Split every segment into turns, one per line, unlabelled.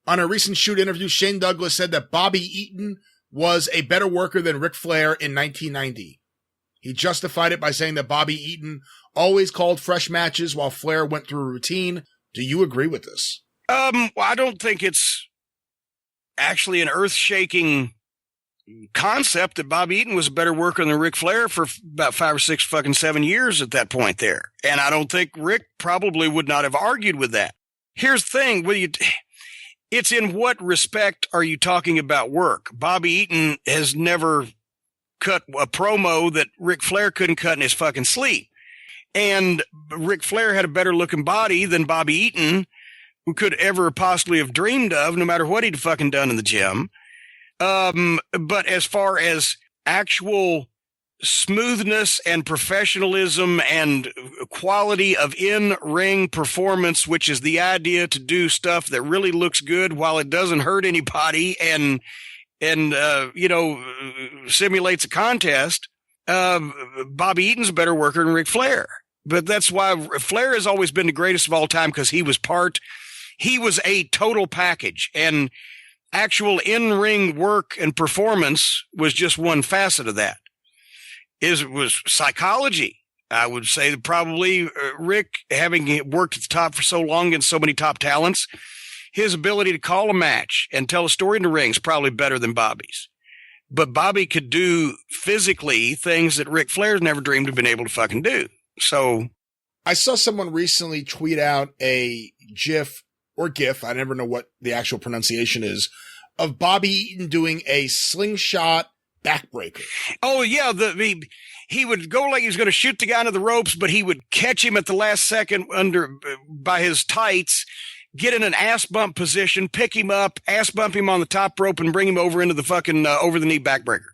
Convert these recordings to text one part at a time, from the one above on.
On a recent Shoot interview, Shane Douglas said that Bobby Eaton was a better worker than Ric Flair in 1990. He justified it by saying that Bobby Eaton always called fresh matches while Flair went through a routine. Do you agree with this?
Well, I don't think it's actually an earth-shaking concept that Bobby Eaton was a better worker than Ric Flair for about 5 or 6 fucking 7 years at that point there. And I don't think Rick probably would not have argued with that. Here's the thing. It's in what respect are you talking about work? Bobby Eaton has never cut a promo that Ric Flair couldn't cut in his fucking sleep. And Ric Flair had a better looking body than Bobby Eaton could ever possibly have dreamed of, no matter what he'd fucking done in the gym. But as far as actual smoothness and professionalism and quality of in-ring performance, which is the idea to do stuff that really looks good while it doesn't hurt anybody and simulates a contest, Bobby Eaton's a better worker than Ric Flair. But that's why Flair has always been the greatest of all time, because he was a total package, and actual in-ring work and performance was just one facet of that. It was psychology. I would say that probably Rick, having worked at the top for so long and so many top talents, his ability to call a match and tell a story in the ring is probably better than Bobby's. But Bobby could do physically things that Ric Flair's never dreamed of being able to fucking do. So
I saw someone recently tweet out a GIF or GIF, I never know what the actual pronunciation is, of Bobby Eaton doing a slingshot backbreaker.
Oh, yeah. He would go like he was going to shoot the guy into the ropes, but he would catch him at the last second by his tights, get in an ass bump position, pick him up, ass bump him on the top rope, and bring him over into the fucking over the knee backbreaker.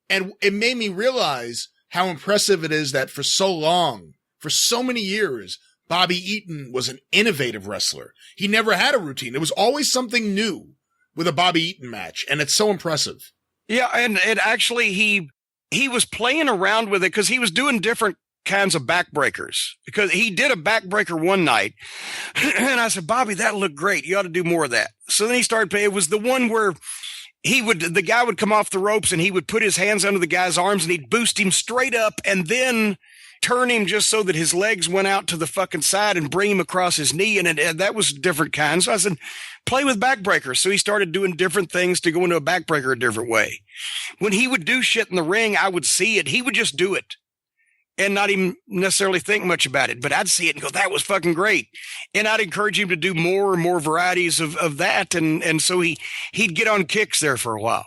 And it made me realize how impressive it is that for so long, for so many years, Bobby Eaton was an innovative wrestler. He never had a routine. There was always something new with a Bobby Eaton match, and it's so impressive.
Yeah, and actually he was playing around with it because he was doing different kinds of backbreakers, because he did a backbreaker one night and I said, Bobby, that looked great. You ought to do more of that. So then he started playing. It was the one where the guy would come off the ropes and he would put his hands under the guy's arms and he'd boost him straight up and then turn him just so that his legs went out to the fucking side and bring him across his knee. And that was different kinds. So I said, play with backbreakers. So he started doing different things to go into a backbreaker a different way. When he would do shit in the ring, I would see it. He would just do it and not even necessarily think much about it. But I'd see it and go, that was fucking great. And I'd encourage him to do more and more varieties of that. And so he'd get on kicks there for a while.